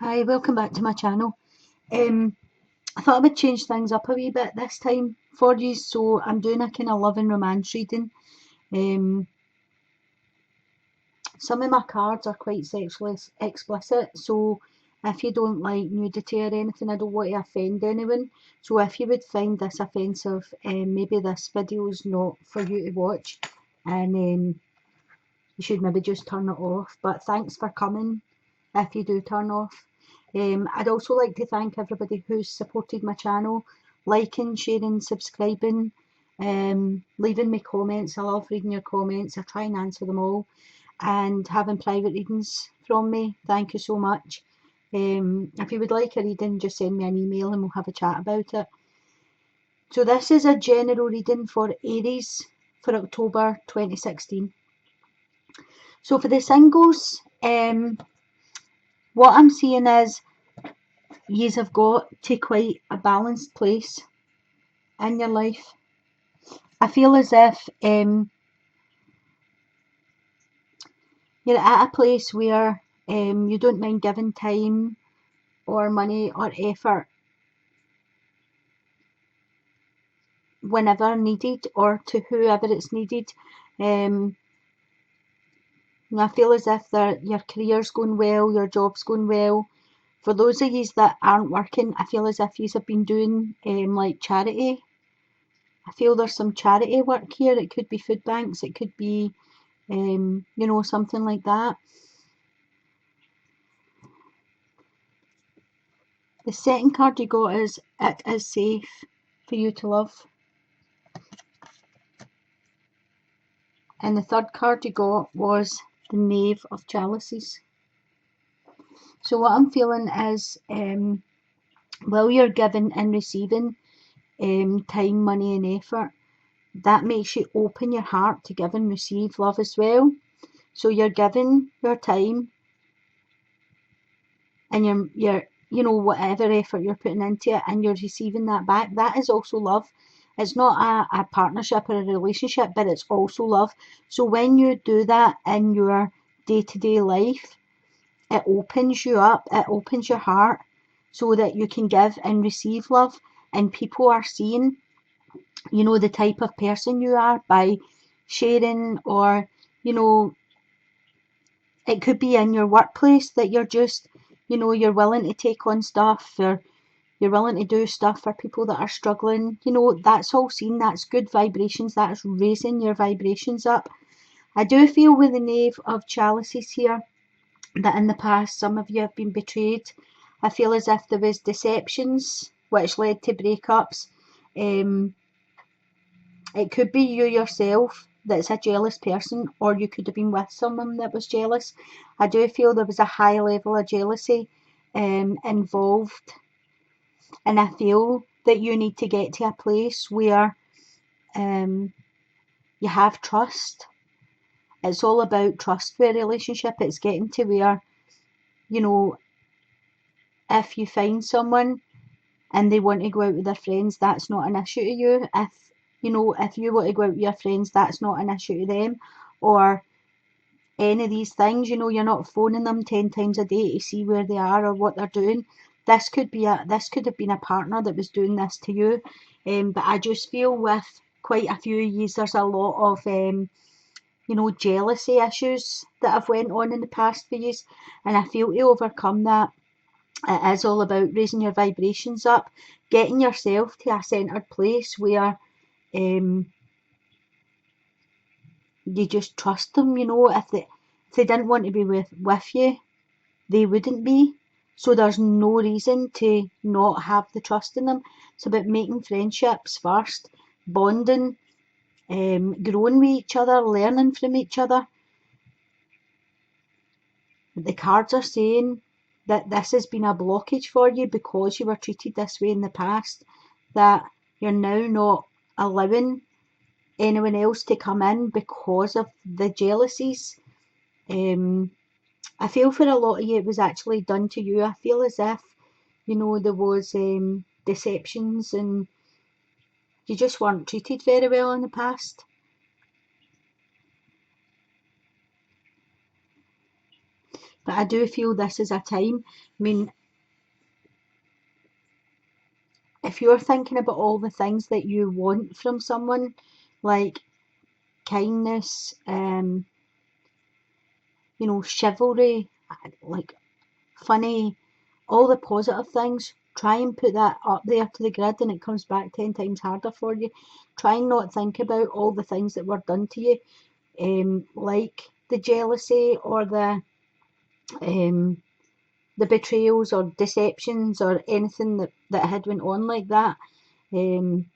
Hi, welcome back to my channel. I thought I would change things up a wee bit this time for you, so I'm doing a kind of love and romance reading. Some of my cards are quite sexually explicit, so if you don't like nudity or anything, I don't want to offend anyone. So if you would find this offensive, maybe this video is not for you to watch, and you should maybe just turn it off. But thanks for coming if you do turn off. I'd also like to thank everybody who's supported my channel, liking, sharing, subscribing, leaving me comments. I love reading your comments. I try and answer them all, and having private readings from me. Thank you so much. If you would like a reading, just send me an email and we'll have a chat about it. So this is a general reading for Aries for October 2016. So for the singles, what I'm seeing is yous have got to quite a balanced place in your life. I feel as if you're at a place where you don't mind giving time or money or effort whenever needed or to whoever it's needed. I feel as if your career's going well, your job's going well. For those of you that aren't working, I feel as if you have been doing like charity. I feel there's some charity work here. It could be food banks, it could be something like that. The second card you got is "It is safe for you to love." And the third card you got was the Knave of Chalices. So what I'm feeling is while you're giving and receiving time, money and effort, that makes you open your heart to give and receive love as well. So you're giving your time and you're whatever effort you're putting into it, and you're receiving that back. That is also love. It's not a partnership or a relationship, but it's also love. So when you do that in your day-to-day life, it opens you up, it opens your heart so that you can give and receive love, and people are seeing the type of person you are by sharing, or it could be in your workplace that you're just you're willing to take on stuff, or you're willing to do stuff for people that are struggling. That's all seen. That's good vibrations. That's raising your vibrations up. I do feel with the Knave of Chalices here that in the past some of you have been betrayed. I feel as if there was deceptions which led to breakups. It could be you yourself that's a jealous person, or you could have been with someone that was jealous. I do feel there was a high level of jealousy involved, and I feel that you need to get to a place where you have trust. It's all about trust for a relationship. It's getting to where, if you find someone and they want to go out with their friends, that's not an issue to you. If you want to go out with your friends, that's not an issue to them. Or any of these things, you're not phoning them 10 times a day to see where they are or what they're doing. This could have been a partner that was doing this to you. But I just feel with quite a few years, there's a lot of jealousy issues that have went on in the past for years, and I feel to overcome that, it is all about raising your vibrations up, getting yourself to a centered place where you just trust them. If they didn't want to be with you, they wouldn't be. So there's no reason to not have the trust in them. It's about making friendships first, bonding, growing with each other, learning from each other. The cards are saying that this has been a blockage for you because you were treated this way in the past, that you're now not allowing anyone else to come in because of the jealousies. I feel for a lot of you it was actually done to you. I feel as if, there was deceptions, and you just weren't treated very well in the past. But I do feel this is a time, I mean, if you're thinking about all the things that you want from someone, like kindness, chivalry, like funny, all the positive things, try and put that up there to the grid and it comes back 10 times harder for you. Try and not think about all the things that were done to you, like the jealousy or um, the betrayals or deceptions or anything that had went on like that. Um,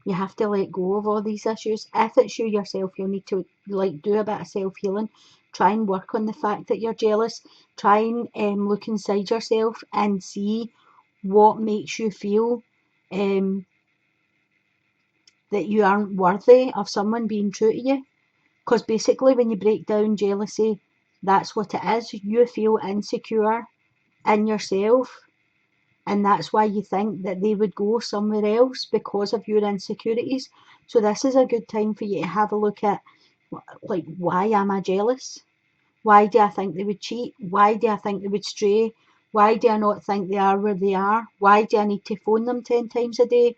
you have to let go of all these issues. If it's you yourself, you'll need to do a bit of self-healing. Try and work on the fact that you're jealous. Try and look inside yourself and see what makes you feel um, that you aren't worthy of someone being true to you. Because basically when you break down jealousy, that's what it is. You feel insecure in yourself, and that's why you think that they would go somewhere else because of your insecurities. So this is a good time for you to have a look at, like, why am I jealous? Why do I think they would cheat? Why do I think they would stray? Why do I not think they are where they are? Why do I need to phone them 10 times a day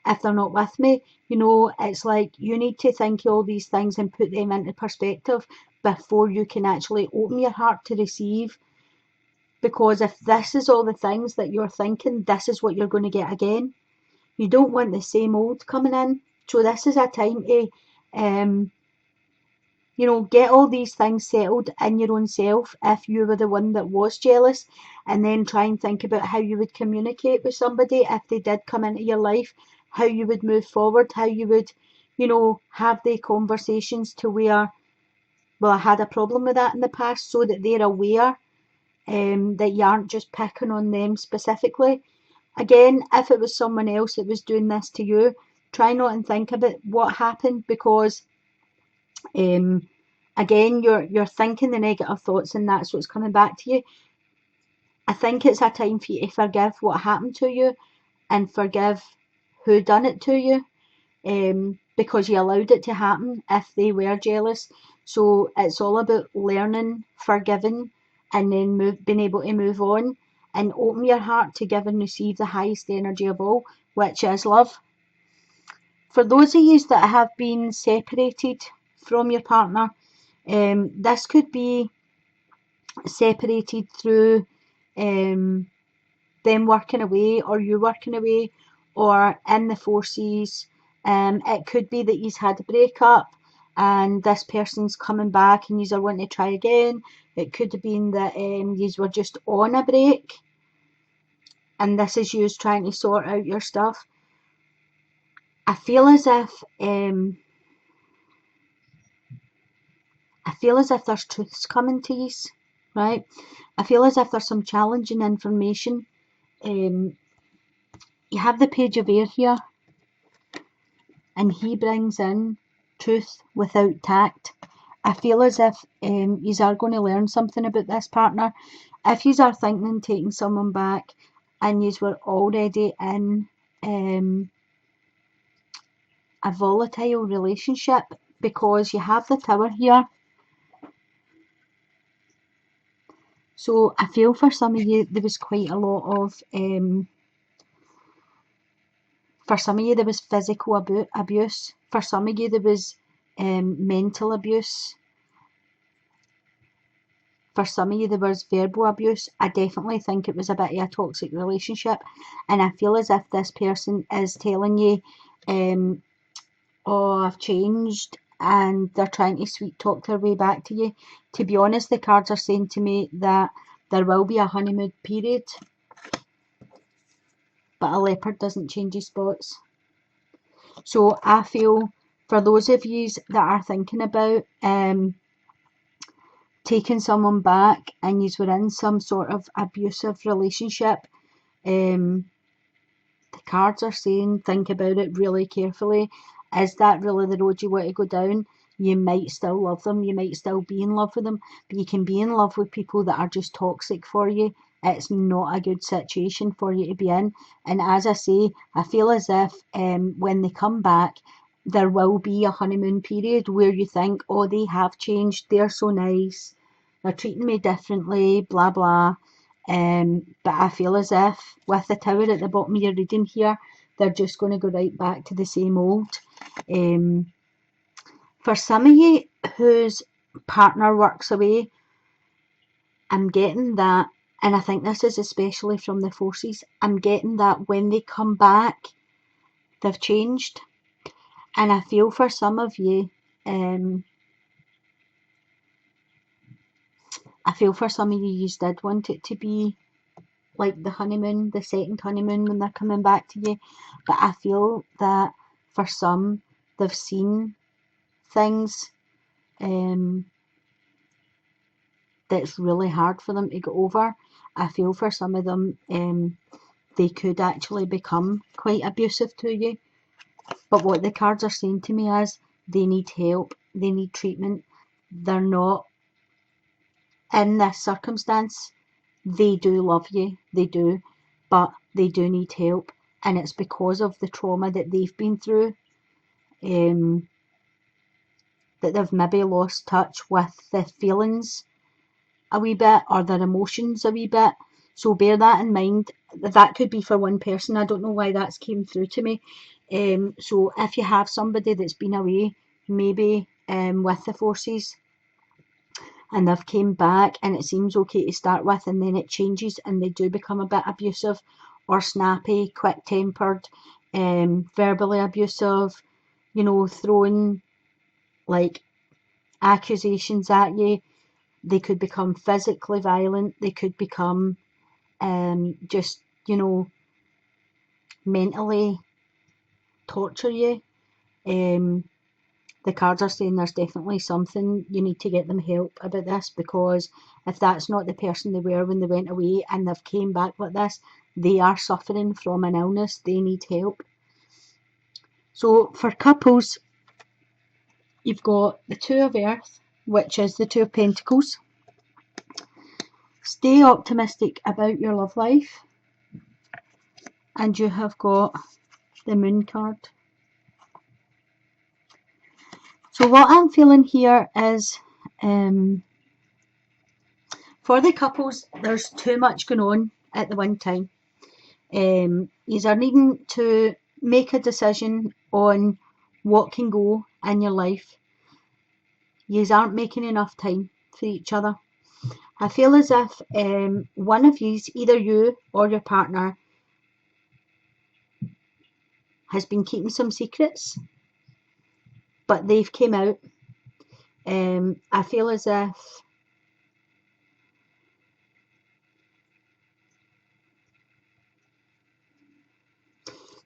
if they're not with me? It's like you need to think of all these things and put them into perspective before you can actually open your heart to receive. Because if this is all the things that you're thinking, this is what you're going to get again. You don't want the same old coming in. So this is a time to, get all these things settled in your own self if you were the one that was jealous, and then try and think about how you would communicate with somebody if they did come into your life, how you would move forward, how you would, have the conversations to where, well, I had a problem with that in the past, so that they're aware that you aren't just picking on them specifically. Again, if it was someone else that was doing this to you, try not and think about what happened, because again, you're thinking the negative thoughts and that's what's coming back to you. I think it's a time for you to forgive what happened to you and forgive who done it to you, because you allowed it to happen if they were jealous. So it's all about learning, forgiving, and then being able to move on and open your heart to give and receive the highest energy of all, which is love. For those of you that have been separated from your partner, this could be separated through them working away or you working away or in the forces. It could be that you've had a breakup and this person's coming back and you are wanting to try again. It could have been that you were just on a break and this is you trying to sort out your stuff. I feel as if there's truths coming to you, right? I feel as if there's some challenging information. You have the Page of Air here, and he brings in truth without tact. I feel as if you are going to learn something about this partner. If you are thinking of taking someone back and you were already in a volatile relationship, because you have the Tower here. So I feel for some of you there was quite a lot of for some of you there was physical abuse. For some of you there was mental abuse. For some of you there was verbal abuse. I definitely think it was a bit of a toxic relationship, and I feel as if this person is telling you, oh, I've changed, and they're trying to sweet talk their way back to you. To be honest, the cards are saying to me that there will be a honeymoon period, but a leopard doesn't change his spots. So I feel for those of you that are thinking about taking someone back and you were in some sort of abusive relationship, the cards are saying think about it really carefully. Is that really the road you want to go down? You might still love them, you might still be in love with them, but you can be in love with people that are just toxic for you. It's not a good situation for you to be in. And as I say, I feel as if when they come back, there will be a honeymoon period where you think, oh, they have changed, they're so nice, they're treating me differently, blah blah. But I feel as if with the tower at the bottom of your reading here, they're just going to go right back to the same old. For some of you whose partner works away, I'm getting that, and I think this is especially from the forces, I'm getting that when they come back, they've changed. And I feel for some of you, you did want it to be like the honeymoon, the second honeymoon when they're coming back to you. But I feel that for some, they've seen things that's really hard for them to get over. I feel for some of them, they could actually become quite abusive to you. But what the cards are saying to me is they need help, they need treatment. They're not in this circumstance. They do love you, they do, but they do need help, and it's because of the trauma that they've been through, that they've maybe lost touch with the feelings a wee bit, or their emotions a wee bit. So bear that in mind. That could be for one person. I don't know why that's came through to me. So if you have somebody that's been away, maybe with the forces, and they've came back and it seems okay to start with, and then it changes and they do become a bit abusive or snappy, quick-tempered, verbally abusive, throwing like accusations at you. They could become physically violent. They could become just, mentally torture you. The cards are saying there's definitely something, you need to get them help about this, because if that's not the person they were when they went away and they've came back like this, they are suffering from an illness. They need help. So for couples, you've got the Two of Earth, which is the Two of Pentacles. Stay optimistic about your love life. And you have got the Moon card. So what I'm feeling here is, for the couples, there's too much going on at the one time. You are needing to make a decision on what can go in your life. You aren't making enough time for each other. I feel as if one of you, either you or your partner, has been keeping some secrets, but they've came out. I feel as if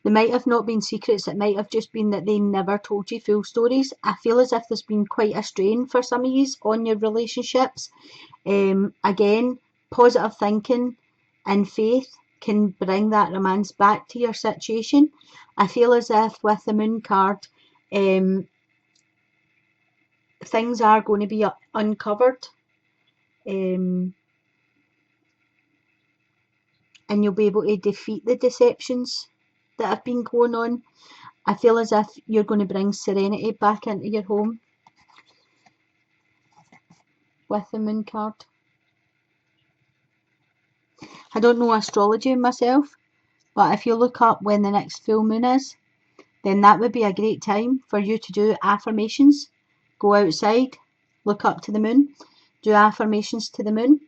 they might have not been secrets, it might have just been that they never told you full stories. I feel as if there's been quite a strain for some of you on your relationships. Again, positive thinking and faith can bring that romance back to your situation. I feel as if with the Moon card, things are going to be uncovered. And you'll be able to defeat the deceptions that have been going on. I feel as if you're going to bring serenity back into your home with the Moon card. I don't know astrology myself, but if you look up when the next full moon is, then that would be a great time for you to do affirmations. Go outside, look up to the moon, do affirmations to the moon,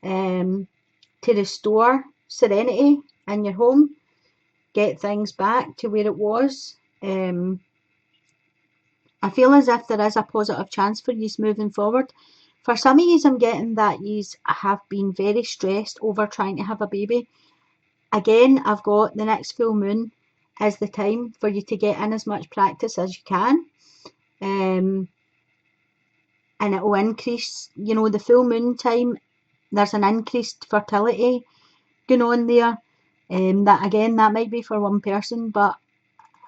to restore serenity in your home, get things back to where it was. I feel as if there is a positive chance for you moving forward. For some of you, I'm getting that you have been very stressed over trying to have a baby. Again, I've got the next full moon is the time for you to get in as much practice as you can. And it will increase, the full moon time, there's an increased fertility going on there. That might be for one person, but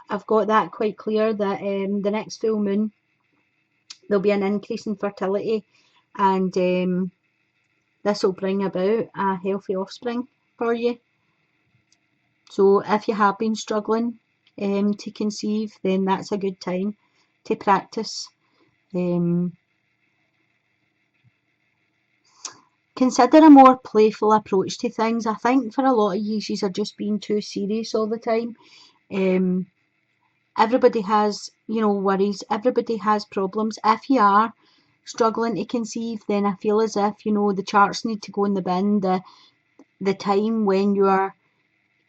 I've got that quite clear that the next full moon, there'll be an increase in fertility, and this will bring about a healthy offspring for you. So if you have been struggling to conceive, then that's a good time to practice. Consider a more playful approach to things. I think for a lot of you are just being too serious all the time. Everybody has, worries. Everybody has problems. If you are struggling to conceive, then I feel as if, the charts need to go in the bin. The time when you are,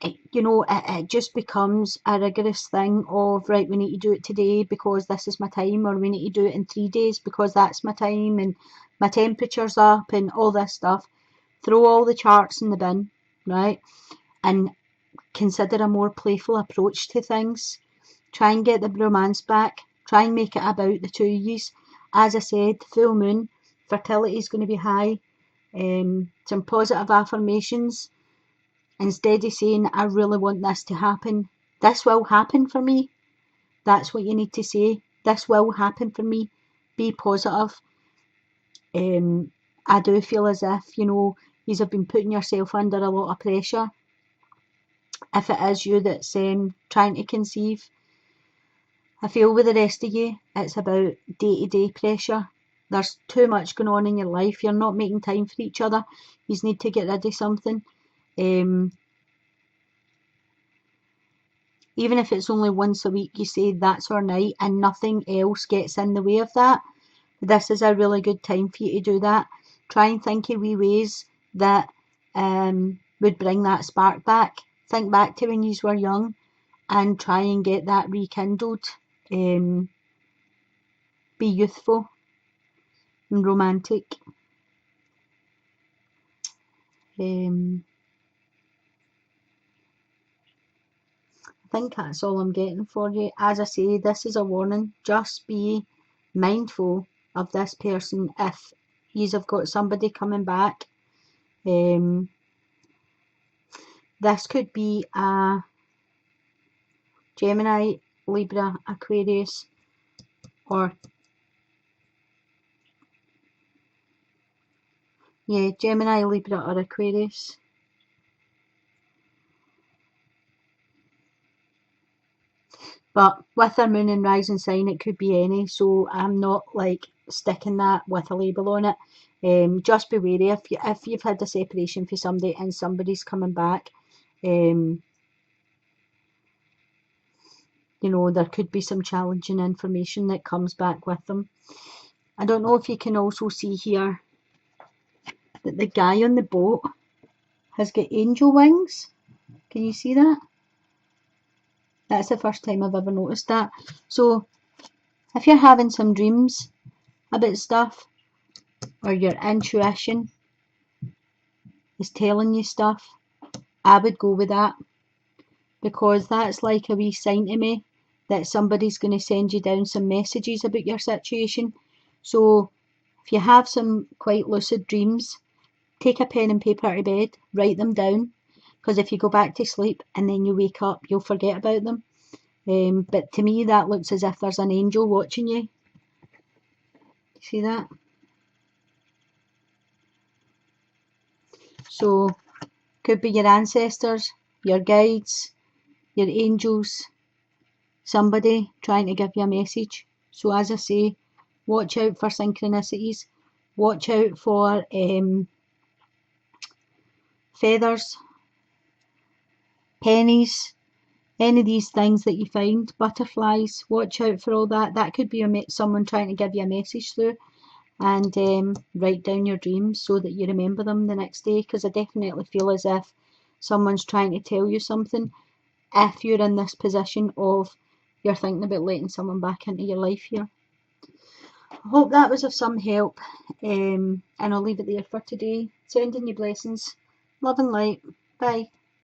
it just becomes a rigorous thing of, right, we need to do it today because this is my time, or we need to do it in 3 days because that's my time, and my temperature's up, and all this stuff. Throw all the charts in the bin, right? And consider a more playful approach to things. Try and get the romance back. Try and make it about the two of yous. As I said, full moon, fertility is going to be high. Some positive affirmations. Instead of saying, I really want this to happen, this will happen for me. That's what you need to say. This will happen for me. Be positive. I do feel as if, you have been putting yourself under a lot of pressure. If it is you that's trying to conceive, I feel with the rest of you, it's about day-to-day pressure. There's too much going on in your life. You're not making time for each other. You need to get rid of something. Even if it's only once a week, you say that's our night and nothing else gets in the way of that. This is a really good time for you to do that. Try and think of wee ways that would bring that spark back. Think back to when you were young and try and get that rekindled. Be youthful and romantic. I think that's all I'm getting for you. As I say, this is a warning. Just be mindful of this person if you've got somebody coming back. This could be a Gemini, Libra, Aquarius, or Gemini, Libra, or Aquarius. But with their moon and rising sign, it could be any. So I'm not sticking that with a label on it. Just be wary if you've had a separation for somebody and somebody's coming back. There could be some challenging information that comes back with them. I don't know if you can also see here that the guy on the boat has got angel wings. Can you see that? That's the first time I've ever noticed that. So if you're having some dreams about stuff, or your intuition is telling you stuff, I would go with that, because that's like a wee sign to me that somebody's going to send you down some messages about your situation. So if you have some quite lucid dreams, take a pen and paper to bed, write them down, because if you go back to sleep and then you wake up, you'll forget about them. But to me, that looks as if there's an angel watching you. See that? So, could be your ancestors, your guides, your angels, somebody trying to give you a message. So as I say, watch out for synchronicities. Watch out for feathers, pennies, any of these things that you find, butterflies. Watch out for all that. That could be someone trying to give you a message through. And write down your dreams so that you remember them the next day, because I definitely feel as if someone's trying to tell you something if you're in this position of you're thinking about letting someone back into your life here. I hope that was of some help, and I'll leave it there for today. Sending you blessings, love and light. Bye.